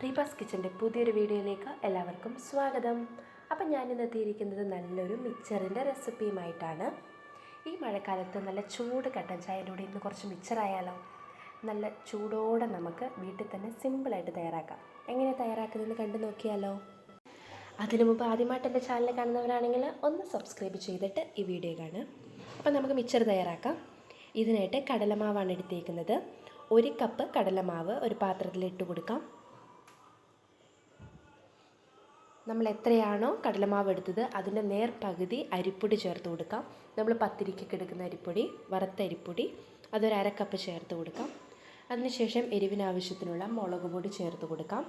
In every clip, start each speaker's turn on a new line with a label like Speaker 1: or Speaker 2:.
Speaker 1: റീപാസ് കിച്ചൻ്റെ പുതിയൊരു വീഡിയോയിലേക്ക് എല്ലാവർക്കും സ്വാഗതം. അപ്പം ഞാനിന്ന് എത്തിയിരിക്കുന്നത് നല്ലൊരു മിക്സറിൻ്റെ റെസിപ്പിയുമായിട്ടാണ്. ഈ മഴക്കാലത്ത് നല്ല ചൂട് കട്ടൻ ചായയുടെ കൂടെ ഇന്ന് കുറച്ച് മിക്സറായാലോ. നല്ല ചൂടോടെ നമുക്ക് വീട്ടിൽ തന്നെ സിമ്പിളായിട്ട് തയ്യാറാക്കാം. എങ്ങനെ തയ്യാറാക്കുന്നതെന്ന് കണ്ടു നോക്കിയാലോ. അതിനു മുമ്പ് ആദ്യമായിട്ട് എൻ്റെ ചാനൽ കാണുന്നവരാണെങ്കിൽ ഒന്ന് സബ്സ്ക്രൈബ് ചെയ്തിട്ട് ഈ വീഡിയോ കാണുക. അപ്പം നമുക്ക് മിക്സർ തയ്യാറാക്കാം. ഇതിനായിട്ട് കടലമാവാണ് എടുത്തേക്കുന്നത്. 1 കപ്പ് കടലമാവ് ഒരു പാത്രത്തിലിട്ട് കൊടുക്കാം. നമ്മൾ എത്രയാണോ കടലമാവ് എടുത്തത് അതിൻ്റെ നേർപകുതി അരിപ്പൊടി ചേർത്ത് കൊടുക്കാം. നമ്മൾ പത്തിരിക്കൊക്കെ എടുക്കുന്ന അരിപ്പൊടി, വറുത്ത അരിപ്പൊടി, അതൊരു 1/2 കപ്പ് ചേർത്ത് കൊടുക്കാം. അതിനുശേഷം എരിവിനാവശ്യത്തിനുള്ള മുളക് പൊടി ചേർത്ത് കൊടുക്കാം.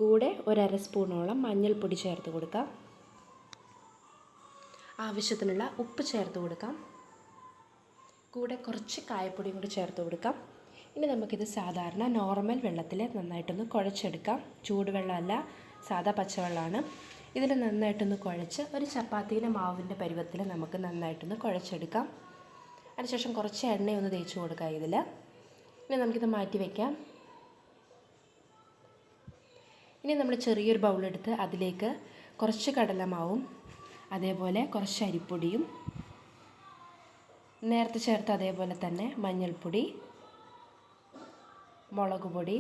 Speaker 1: കൂടെ ഒരു 1/2 സ്പൂണോളം മഞ്ഞൾപ്പൊടി ചേർത്ത് കൊടുക്കാം. ആവശ്യത്തിനുള്ള ഉപ്പ് ചേർത്ത് കൊടുക്കാം. കൂടെ കുറച്ച് കായപ്പൊടിയും കൂടി ചേർത്ത് കൊടുക്കാം. ഇനി നമുക്കിത് സാധാരണ നോർമൽ വെള്ളത്തിൽ നന്നായിട്ടൊന്ന് കുഴച്ചെടുക്കാം. ചൂടുവെള്ളമല്ല, സാധാ പച്ചവെള്ളമാണ്. ഇതിൽ നന്നായിട്ടൊന്ന് കുഴച്ച് ഒരു ചപ്പാത്തീൻ്റെ മാവിൻ്റെ പരുവത്തിൽ നമുക്ക് നന്നായിട്ടൊന്ന് കുഴച്ചെടുക്കാം. അതിനുശേഷം കുറച്ച് എണ്ണയൊന്ന് തേച്ച് കൊടുക്കാം ഇതിൽ. ഇനി നമുക്കിത് മാറ്റി വയ്ക്കാം. ഇനി നമ്മൾ ചെറിയൊരു ബൗളെടുത്ത് അതിലേക്ക് കുറച്ച് കടലമാവും അതേപോലെ കുറച്ച് അരിപ്പൊടിയും നേരത്തെ ചേർത്ത് അതേപോലെ തന്നെ മഞ്ഞൾപ്പൊടി, മുളക് പൊടി,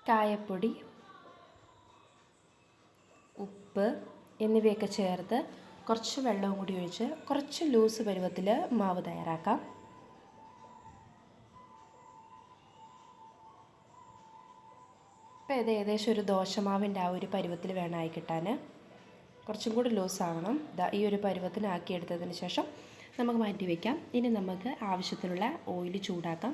Speaker 1: കായപ്പൊടി, ഉപ്പ് എന്നിവയൊക്കെ ചേർത്ത് കുറച്ച് വെള്ളവും കൂടി ഒഴിച്ച് കുറച്ച് ലൂസ് പരുവത്തിൽ മാവ് തയ്യാറാക്കാം. അപ്പോൾ ഇത് ഏകദേശം ഒരു ദോശമാവിൻ്റെ ആ ഒരു പരുവത്തിൽ വേണമായി കിട്ടാൻ. കുറച്ചും കൂടി ലൂസാകണം. ഈ ഒരു പരുവത്തിനാക്കിയെടുത്തതിന് ശേഷം നമുക്ക് മാറ്റി വയ്ക്കാം. ഇനി നമുക്ക് ആവശ്യത്തിനുള്ള ഓയിൽ ചൂടാക്കാം.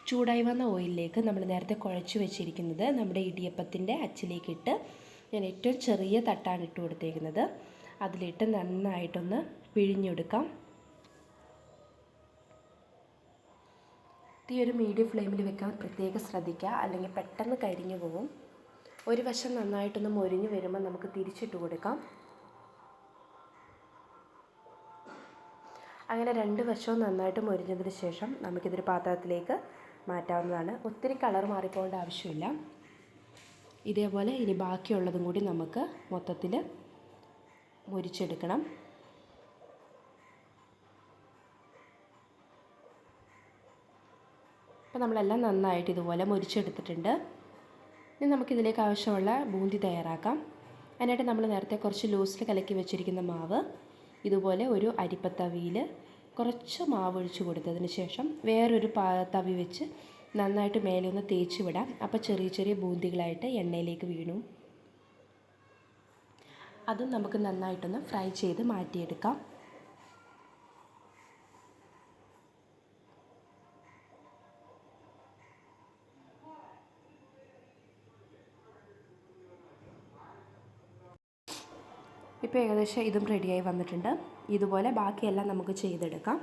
Speaker 1: ചൂടായി വന്ന ഓയിലിലേക്ക് നമ്മൾ നേരത്തെ കുഴച്ച് വെച്ചിരിക്കുന്നത് നമ്മുടെ ഇടിയപ്പത്തിൻ്റെ അച്ചിലേക്കിട്ട്, ഞാൻ ഏറ്റവും ചെറിയ തട്ടാണ് ഇട്ട് കൊടുത്തേക്കുന്നത്, അതിലിട്ട് നന്നായിട്ടൊന്ന് പിഴിഞ്ഞെടുക്കാം. തീ ഒരു മീഡിയം ഫ്ലെയിമിൽ വെക്കാൻ പ്രത്യേകം ശ്രദ്ധിക്കുക, അല്ലെങ്കിൽ പെട്ടെന്ന് കരിഞ്ഞു പോകും. ഒരു വശം നന്നായിട്ടൊന്ന് മൊരിഞ്ഞ് വരുമ്പോൾ നമുക്ക് തിരിച്ചിട്ട് കൊടുക്കാം. അങ്ങനെ 2 വശവും നന്നായിട്ട് മൊരിഞ്ഞതിന് ശേഷം നമുക്കിതൊരു പാത്രത്തിലേക്ക് മാറ്റാവുന്നതാണ്. ഒത്തിരി കളർ മാറിപ്പോകേണ്ട ആവശ്യമില്ല. ഇതേപോലെ ഇനി ബാക്കിയുള്ളതും കൂടി നമുക്ക് മൊത്തത്തിൽ മൊരിച്ചെടുക്കണം. അപ്പോൾ നമ്മളെല്ലാം നന്നായിട്ട് ഇതുപോലെ മൊരിച്ചെടുത്തിട്ടുണ്ട്. ഇനി നമുക്കിതിലേക്ക് ആവശ്യമുള്ള ബൂന്തി തയ്യാറാക്കാം. അതിനായിട്ട് നമ്മൾ നേരത്തെ കുറച്ച് ലൂസിൽ കലക്കി വെച്ചിരിക്കുന്ന മാവ് ഇതുപോലെ ഒരു അരിപ്പത്തവിയിൽ കുറച്ച് മാവ് ഒഴിച്ച് കൊടുത്തതിന് ശേഷം വേറൊരു തവി വെച്ച് നന്നായിട്ട് മേലെ ഒന്ന് തേച്ച് വിടാം. അപ്പോൾ ചെറിയ ചെറിയ ബൂന്തികളായിട്ട് എണ്ണയിലേക്ക് വീണു. അതും നമുക്ക് നന്നായിട്ടൊന്ന് ഫ്രൈ ചെയ്ത് മാറ്റിയെടുക്കാം. ഇപ്പോൾ ഏകദേശം ഇതും റെഡിയായി വന്നിട്ടുണ്ട്. ഇതുപോലെ ബാക്കിയെല്ലാം നമുക്ക് ചെയ്തെടുക്കാം.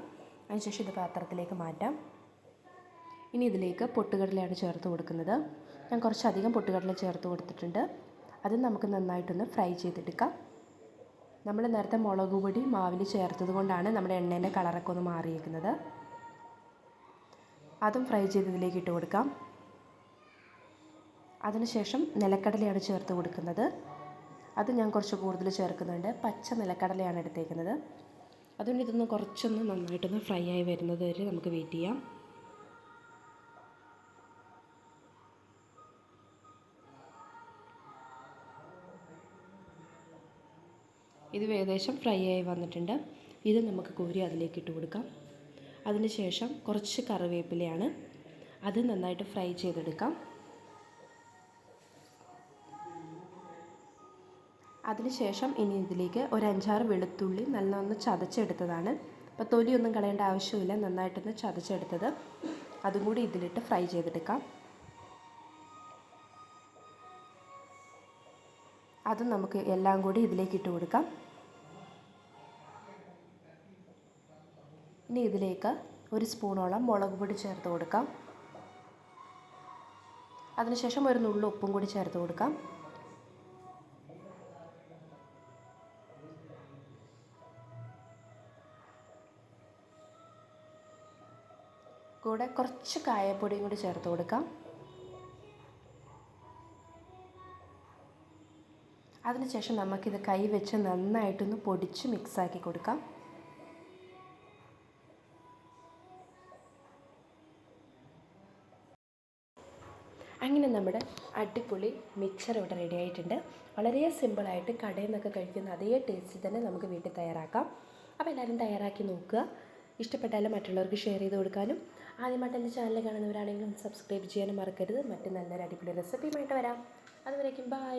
Speaker 1: അതിനുശേഷം ഇത് പാത്രത്തിലേക്ക് മാറ്റാം. ഇനി ഇതിലേക്ക് പൊട്ടുകടലയാണ് ചേർത്ത് കൊടുക്കുന്നത്. ഞാൻ കുറച്ചധികം പൊട്ടുകടല ചേർത്ത് കൊടുത്തിട്ടുണ്ട്. അതും നമുക്ക് നന്നായിട്ടൊന്ന് ഫ്രൈ ചെയ്തെടുക്കാം. നമ്മൾ നേരത്തെ മുളക് പൊടി മാവിൽ ചേർത്തത് കൊണ്ടാണ് നമ്മുടെ എണ്ണേൻ്റെ കളറൊക്കെ ഒന്ന് മാറിയിരിക്കുന്നത്. അതും ഫ്രൈ ചെയ്ത് ഇതിലേക്ക് ഇട്ട് കൊടുക്കാം. അതിനുശേഷം നിലക്കടലയാണ് ചേർത്ത് കൊടുക്കുന്നത്. അത് ഞാൻ കുറച്ച് കൂടുതൽ ചേർക്കുന്നുണ്ട്. പച്ച നിലക്കടലയാണ് എടുത്തേക്കുന്നത്. അതുകൊണ്ട് ഇതൊന്ന് കുറച്ചൊന്ന് നന്നായിട്ടൊന്ന് ഫ്രൈ ആയി വരുന്നത് വരെ നമുക്ക് വെയിറ്റ് ചെയ്യാം. ഇത് ഏകദേശം ഫ്രൈ ആയി വന്നിട്ടുണ്ട്. ഇത് നമുക്ക് കോരി അതിലേക്ക് ഇട്ട് കൊടുക്കാം. അതിനുശേഷം കുറച്ച് കറിവേപ്പിലയാണ്, അത് നന്നായിട്ട് ഫ്രൈ ചെയ്തെടുക്കാം. അതിനുശേഷം ഇനി ഇതിലേക്ക് ഒരു 5-6 വെളുത്തുള്ളി നല്ലൊന്ന് ചതച്ചെടുത്തതാണ്. അപ്പോൾ തൊലിയൊന്നും കളയേണ്ട ആവശ്യമില്ല, നന്നായിട്ടൊന്ന് ചതച്ചെടുത്തത് അതും കൂടി ഇതിലിട്ട് ഫ്രൈ ചെയ്തെടുക്കാം. അതും നമുക്ക് എല്ലാം കൂടി ഇതിലേക്ക് ഇട്ട് കൊടുക്കാം. ഇനി ഇതിലേക്ക് 1 സ്പൂണോളം മുളക് പൊടി ചേർത്ത് കൊടുക്കാം. അതിനുശേഷം ഒരു നുള്ളു ഉപ്പും കൂടി ചേർത്ത് കൊടുക്കാം. കൂടെ കുറച്ച് കായപ്പൊടിയും കൂടി ചേർത്ത് കൊടുക്കാം. അതിനുശേഷം നമുക്കിത് കൈ വെച്ച് നന്നായിട്ടൊന്ന് പൊടിച്ച് മിക്സാക്കി കൊടുക്കാം. അങ്ങനെ നമ്മുടെ അടിപൊളി മിക്സർ ഇവിടെ റെഡി ആയിട്ടുണ്ട്. വളരെ സിമ്പിളായിട്ട് കടയിൽ നിന്നൊക്കെ കഴിക്കുന്ന അതേ ടേസ്റ്റിൽ തന്നെ നമുക്ക് വീട്ടിൽ തയ്യാറാക്കാം. അപ്പോൾ എല്ലാവരും തയ്യാറാക്കി നോക്കുക. ഇഷ്ടപ്പെട്ടാലും മറ്റുള്ളവർക്ക് ഷെയർ ചെയ്ത് കൊടുക്കാനും, ആദ്യമായിട്ട് എൻ്റെ ചാനൽ കാണുന്നവരാണെങ്കിലും സബ്സ്ക്രൈബ് ചെയ്യാനും മറക്കരുത്. മറ്റു നല്ലൊരു അടിപൊളി റെസിപ്പിയുമായിട്ട് വരാം. അതുവരേക്കും ബൈ.